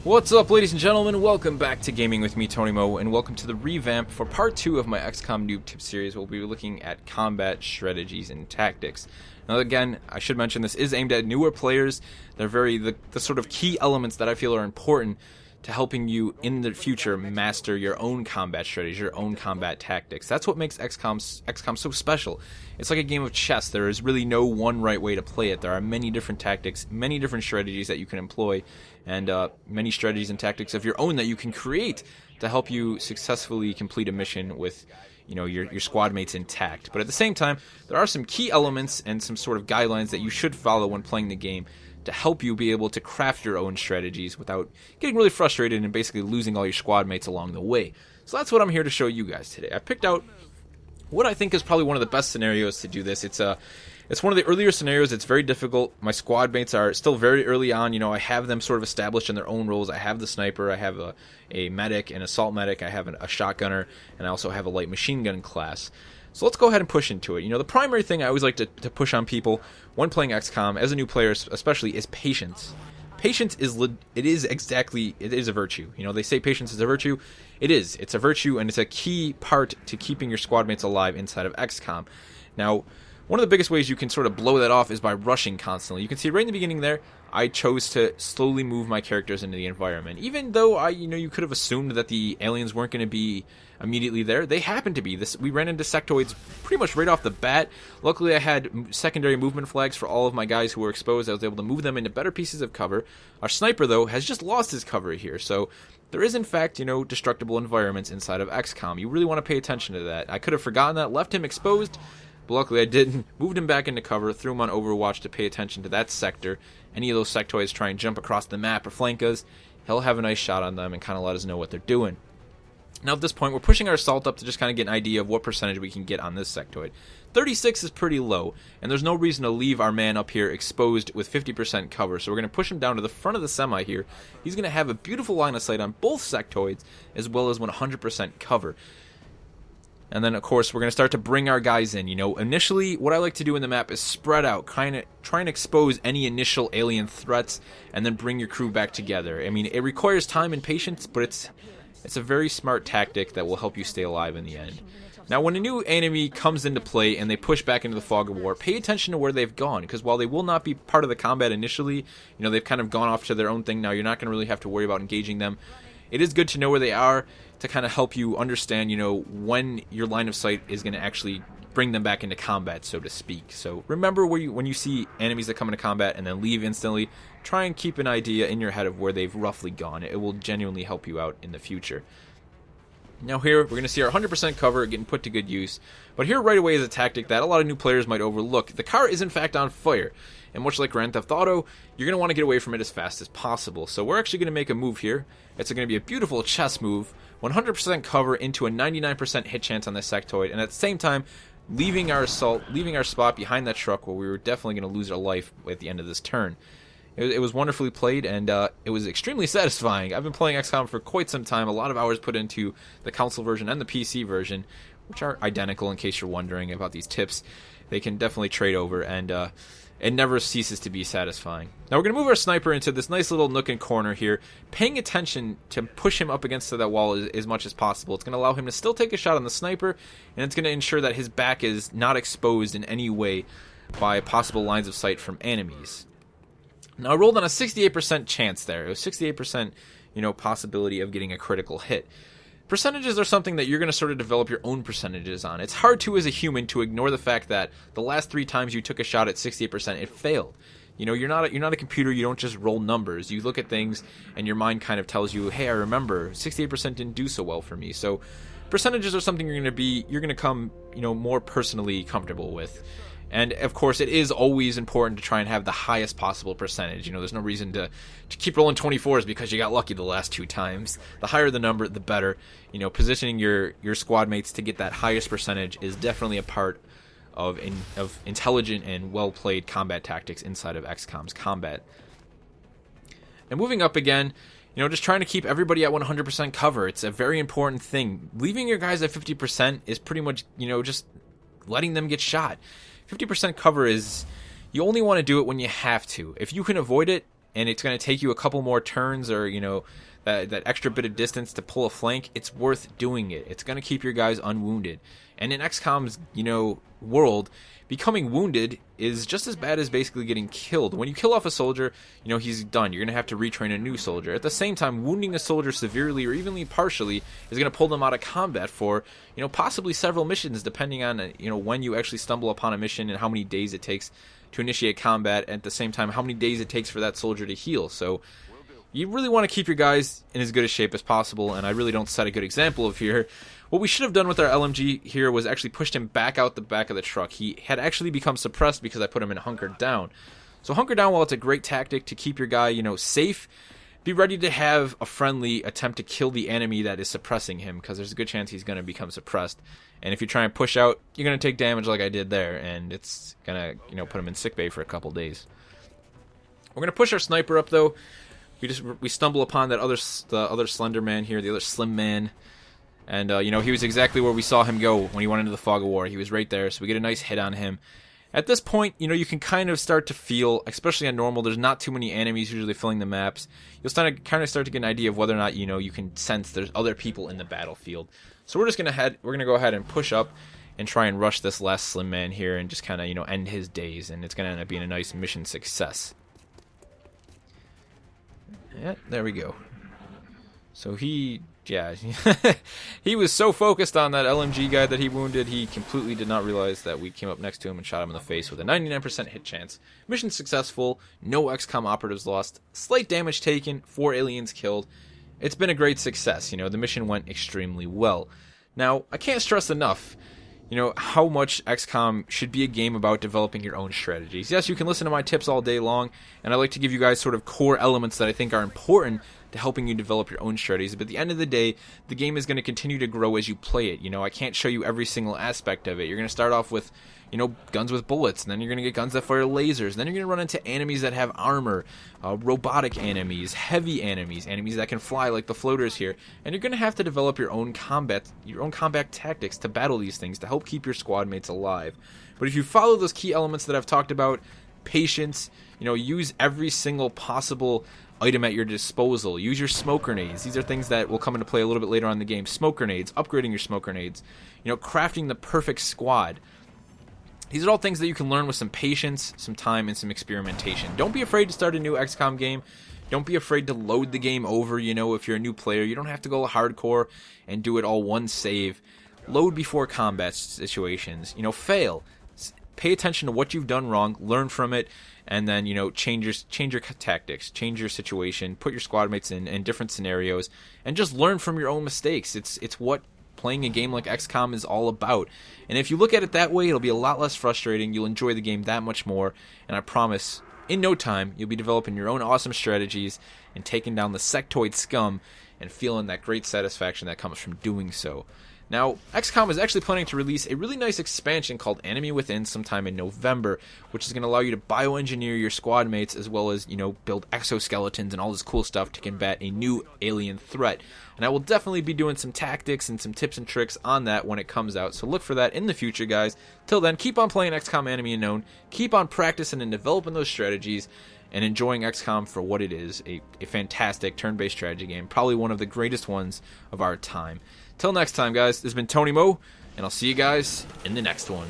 What's up, ladies and gentlemen? Welcome back to Gaming with me, Tony Mo, and welcome to the Revamp for part 2 of my XCOM Noob Tip series. We'll be looking at combat strategies and tactics. Now, again, I should mention this is aimed at newer players. They're the sort of key elements that I feel are important to helping you in the future master your own combat strategies, your own combat tactics. That's what makes XCOM so special. It's like a game of chess. There is really no one right way to play it. There are many different tactics, many different strategies that you can employ, and many strategies and tactics of your own that you can create to help you successfully complete a mission with your squad mates intact. But at the same time, there are some key elements and some sort of guidelines that you should follow when playing the game to help you be able to craft your own strategies without getting really frustrated and basically losing all your squad mates along the way. So that's what I'm here to show you guys today. I picked out what I think is probably one of the best scenarios to do this. It's one of the earlier scenarios. It's very difficult. My squad mates are still very early on. I have them sort of established in their own roles. I have the sniper, I have a medic, an assault medic, I have a shotgunner, and I also have a light machine gun class. So let's go ahead and push into it. The primary thing I always like to push on people when playing XCOM, as a new player especially, is patience. Patience is a virtue. They say patience is a virtue. It is. It's a virtue, and it's a key part to keeping your squad mates alive inside of XCOM. Now, one of the biggest ways you can sort of blow that off is by rushing constantly. You can see right in the beginning there, I chose to slowly move my characters into the environment. Even though you could have assumed that the aliens weren't going to be immediately there, they happened to be. We ran into sectoids pretty much right off the bat. Luckily, I had secondary movement flags for all of my guys who were exposed. I was able to move them into better pieces of cover. Our sniper, though, has just lost his cover here. So there is, in fact, destructible environments inside of XCOM. You really want to pay attention to that. I could have forgotten that, left him exposed, but luckily I didn't. Moved him back into cover, threw him on Overwatch to pay attention to that sector. Any of those sectoids try and jump across the map or flank us, he'll have a nice shot on them and kind of let us know what they're doing. Now at this point, we're pushing our assault up to just kind of get an idea of what percentage we can get on this sectoid. 36 is pretty low, and there's no reason to leave our man up here exposed with 50% cover, so we're going to push him down to the front of the semi here. He's going to have a beautiful line of sight on both sectoids, as well as 100% cover. And then, of course, we're going to start to bring our guys in. Initially, what I like to do in the map is spread out, try and expose any initial alien threats, and then bring your crew back together. I mean, it requires time and patience, but it's a very smart tactic that will help you stay alive in the end. Now, when a new enemy comes into play and they push back into the fog of war, pay attention to where they've gone, because while they will not be part of the combat initially, they've kind of gone off to their own thing now. You're not going to really have to worry about engaging them. It is good to know where they are to kind of help you understand, when your line of sight is going to actually bring them back into combat, so to speak. So remember when you see enemies that come into combat and then leave instantly, try and keep an idea in your head of where they've roughly gone. It will genuinely help you out in the future. Now here, we're going to see our 100% cover getting put to good use. But here right away is a tactic that a lot of new players might overlook. The car is in fact on fire. And much like Grand Theft Auto, you're going to want to get away from it as fast as possible. So we're actually going to make a move here. It's going to be a beautiful chess move. 100% cover into a 99% hit chance on this sectoid. And at the same time, leaving our spot behind that truck where we were definitely going to lose our life at the end of this turn. It was wonderfully played, and it was extremely satisfying. I've been playing XCOM for quite some time. A lot of hours put into the console version and the PC version, which are identical in case you're wondering about these tips. They can definitely trade over, and it never ceases to be satisfying. Now we're going to move our sniper into this nice little nook and corner here, paying attention to push him up against that wall as much as possible. It's going to allow him to still take a shot on the sniper, and it's going to ensure that his back is not exposed in any way by possible lines of sight from enemies. Now I rolled on a 68% chance there. It was 68%, possibility of getting a critical hit. Percentages are something that you're going to sort of develop your own percentages on. It's hard to, as a human, to ignore the fact that the last 3 times you took a shot at 68%, it failed. You're not a computer. You don't just roll numbers. You look at things, and your mind kind of tells you, hey, I remember 68% didn't do so well for me. So percentages are something you're going to come, more personally comfortable with. And, of course, it is always important to try and have the highest possible percentage. There's no reason to keep rolling 24s because you got lucky the last 2 times. The higher the number, the better. Positioning your squad mates to get that highest percentage is definitely a part of intelligent and well-played combat tactics inside of XCOM's combat. And moving up again, just trying to keep everybody at 100% cover. It's a very important thing. Leaving your guys at 50% is pretty much, just letting them get shot. 50% cover is, you only want to do it when you have to. If you can avoid it, and it's going to take you a couple more turns or, you know, that extra bit of distance to pull a flank, it's worth doing it. It's going to keep your guys unwounded. And in XCOM's, you know, world, becoming wounded is just as bad as basically getting killed. When you kill off a soldier, you know, he's done. You're going to have to retrain a new soldier. At the same time, wounding a soldier severely or evenly partially is going to pull them out of combat for, you know, possibly several missions, depending on, you know, when you actually stumble upon a mission and how many days it takes to initiate combat. At the same time, how many days it takes for that soldier to heal. So you really want to keep your guys in as good a shape as possible, and I really don't set a good example of here. What we should have done with our LMG here was actually pushed him back out the back of the truck. He had actually become suppressed because I put him in hunkered down. So hunker down, while it's a great tactic to keep your guy, you know, safe, be ready to have a friendly attempt to kill the enemy that is suppressing him, because there's a good chance he's going to become suppressed. And if you try and push out, you're going to take damage like I did there, and it's going to, you know, put him in sickbay for a couple days. We're going to push our sniper up, though. We stumble upon the other slender man here, the other slim man, and you know, he was exactly where we saw him go when he went into the fog of war. He was right there, so we get a nice hit on him. At this point, you know, you can kind of start to feel, especially on normal, there's not too many enemies usually filling the maps. You'll kind of start to get an idea of whether or not, you know, you can sense there's other people in the battlefield. So we're gonna go ahead and push up and try and rush this last slim man here and just kind of, you know, end his days, and it's gonna end up being a nice mission success. Yeah, there we go. So he was so focused on that LMG guy that he wounded, he completely did not realize that we came up next to him and shot him in the face with a 99% hit chance. Mission successful, no XCOM operatives lost, slight damage taken, 4 aliens killed. It's been a great success, you know, the mission went extremely well. Now, I can't stress enough, you know, how much XCOM should be a game about developing your own strategies. Yes, you can listen to my tips all day long, and I like to give you guys sort of core elements that I think are important to helping you develop your own strategies. But at the end of the day, the game is going to continue to grow as you play it. You know, I can't show you every single aspect of it. You're going to start off with, you know, guns with bullets, and then you're going to get guns that fire lasers, and then you're going to run into enemies that have armor, robotic enemies, heavy enemies, enemies that can fly like the floaters here, and you're going to have to develop your own combat tactics to battle these things to help keep your squad mates alive. But if you follow those key elements that I've talked about, patience, you know, use every single possible item at your disposal. Use your smoke grenades. These are things that will come into play a little bit later on in the game. Smoke grenades, upgrading your smoke grenades, you know, crafting the perfect squad. These are all things that you can learn with some patience, some time, and some experimentation. Don't be afraid to start a new XCOM game. Don't be afraid to load the game over, you know, if you're a new player. You don't have to go hardcore and do it all one save. Load before combat situations. You know, fail. Pay attention to what you've done wrong, learn from it, and then, you know, change your tactics, change your situation, put your squad mates in different scenarios, and just learn from your own mistakes. It's what playing a game like XCOM is all about. And if you look at it that way, it'll be a lot less frustrating. You'll enjoy the game that much more, and I promise, in no time, you'll be developing your own awesome strategies and taking down the sectoid scum and feeling that great satisfaction that comes from doing so. Now, XCOM is actually planning to release a really nice expansion called Enemy Within sometime in November, which is going to allow you to bioengineer your squad mates as well as, you know, build exoskeletons and all this cool stuff to combat a new alien threat. And I will definitely be doing some tactics and some tips and tricks on that when it comes out, so look for that in the future, guys. Till then, keep on playing XCOM Enemy Unknown, keep on practicing and developing those strategies, and enjoying XCOM for what it is, a fantastic turn-based strategy game, probably one of the greatest ones of our time. Till next time, guys, this has been Tony Mo, and I'll see you guys in the next one.